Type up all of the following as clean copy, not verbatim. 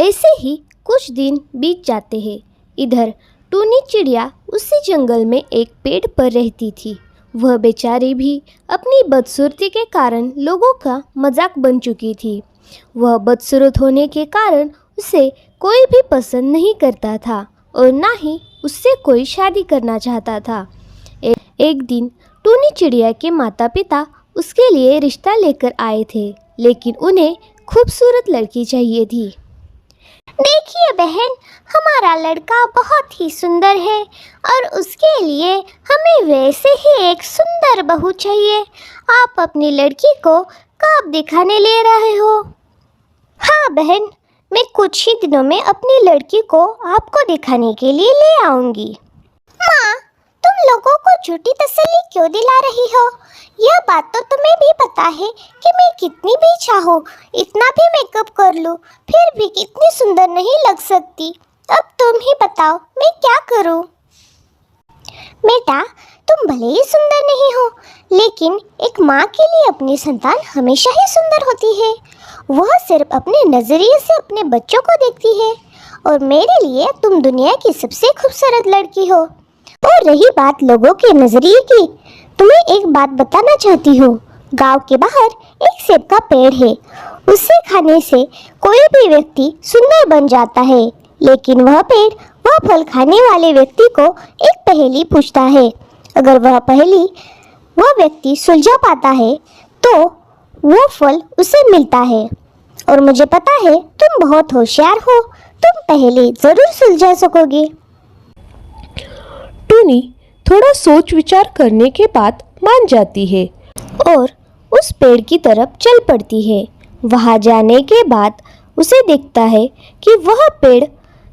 ऐसे ही कुछ दिन बीत जाते हैं। इधर टूनी चिड़िया उसी जंगल में एक पेड़ पर रहती थी। वह बेचारी भी अपनी बदसूरती के कारण लोगों का मजाक बन चुकी थी। वह बदसूरत होने के कारण उसे कोई भी पसंद नहीं करता था और ना ही उससे कोई शादी करना चाहता था। एक दिन टूनी चिड़िया के माता पिता उसके लिए रिश्ता लेकर आए थे, लेकिन उन्हें खूबसूरत लड़की चाहिए थी। देखिए बहन, हमारा लड़का बहुत ही सुंदर है और उसके लिए हमें वैसे ही एक सुंदर बहू चाहिए। आप अपनी लड़की को कब दिखाने ले रहे हो? हाँ बहन, मैं कुछ ही दिनों में अपनी लड़की को आपको दिखाने के लिए ले आऊंगी। माँ, तुम लोगों को झूठी तसल्ली क्यों दिला रही हो? यह बात तो तुम्हें भी पता है कि मैं कितनी भी चाहूँ, इतना भी मेकअप कर लूँ, फिर भी कितनी सुंदर नहीं लग सकती। अब तुम ही बताओ मैं क्या करूँ? बेटा, तुम भले ही सुंदर नहीं हो, लेकिन एक माँ के लिए अपनी संतान हमेशा ही सुंदर होती है। वह सिर्फ अपने नज़रिए से अपने बच्चों को देखती है और मेरे लिए तुम दुनिया की सबसे खूबसूरत लड़की हो। और रही बात लोगों के नज़रिए की, तुम्हें एक बात बताना चाहती हूँ। गांव के बाहर एक सेब का पेड़ है। उसे खाने से कोई भी व्यक्ति सुंदर बन जाता है, लेकिन वह पेड़ वह फल खाने वाले व्यक्ति को एक पहेली पूछता है। अगर वह पहेली वह व्यक्ति सुलझा पाता है तो वो फल उसे मिलता है। और मुझे पता है तुम बहुत होशियार हो, तुम पहेली जरूर सुलझा सकोगे। टूनी थोड़ा सोच विचार करने के बाद मान जाती है और उस पेड़ की तरफ चल पड़ती है। वहां जाने के बाद उसे दिखता है कि वह पेड़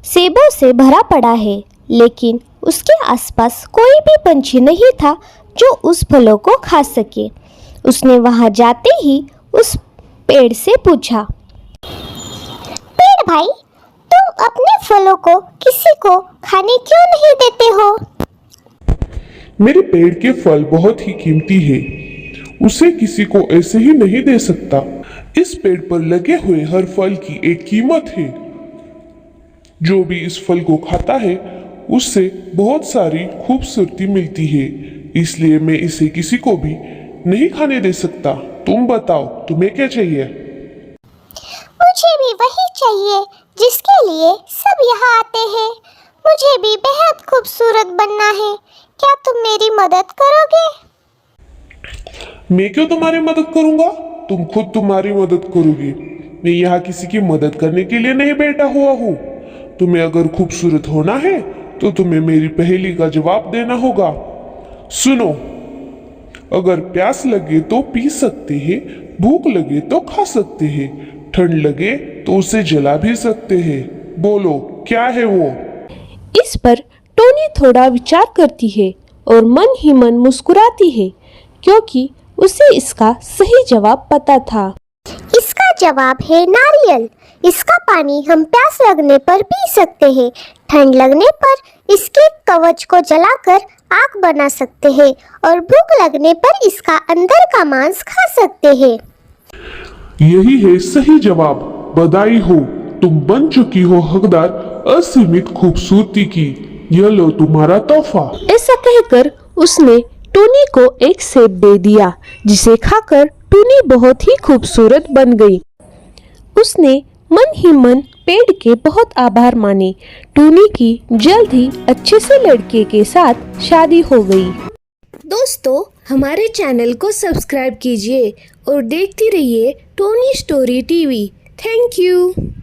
सेबों से भरा पड़ा है, लेकिन उसके आसपास कोई भी पंछी नहीं था जो उस फलों को खा सके। उसने वहां जाते ही उस पेड़ से पूछा, पेड़ भाई, तुम अपने फलों को किसी को खाने क्यों नहीं देते हो? मेरे पेड़ के फल बहुत ही कीमती है, उसे किसी को ऐसे ही नहीं दे सकता। इस पेड़ पर लगे हुए हर फल की एक कीमत है। जो भी इस फल को खाता है उससे बहुत सारी खूबसूरती मिलती है, इसलिए मैं इसे किसी को भी नहीं खाने दे सकता। तुम बताओ तुम्हें क्या चाहिए? मुझे भी वही चाहिए जिसके लिए सब यहाँ आते हैं। मुझे भी बेहद खूबसूरत बनना है। क्या तुम मेरी मदद करोगे? मैं क्यों तुम्हारी मदद करूंगा? तुम खुद तुम्हारी मदद करोगी। मैं यहाँ किसी की मदद करने के लिए नहीं बैठा हुआ हूँ। तुम्हें अगर खूबसूरत होना है तो तुम्हें मेरी पहेली का जवाब देना होगा। सुनो, अगर प्यास लगे तो पी सकते हैं, भूख लगे तो खा सकते हैं, ठंड लगे तो उसे जला भी सकते हैं। बोलो क्या है वो? इस पर टोनी थोड़ा विचार करती है और मन ही मन मुस्कुराती है, क्योंकि उसे इसका सही जवाब पता था। इसका जवाब है नारियल। इसका पानी हम प्यास लगने पर पी सकते हैं, ठंड लगने पर इसके कवच को जलाकर आग बना सकते हैं और भूख लगने पर इसका अंदर का मांस खा सकते हैं। यही है सही जवाब। बधाई हो, तुम बन चुकी हो हकदार असीमित खूबसूरती की। यह लो तुम्हारा तोहफा। ऐसा कहकर उसने टूनी को एक सेब दे दिया, जिसे खाकर टूनी बहुत ही खूबसूरत बन गई। उसने मन ही मन पेड़ के बहुत आभार माने। टूनी की जल्द ही अच्छे से लड़के के साथ शादी हो गई। दोस्तों, हमारे चैनल को सब्सक्राइब कीजिए और देखते रहिए Tony story TV. Thank you.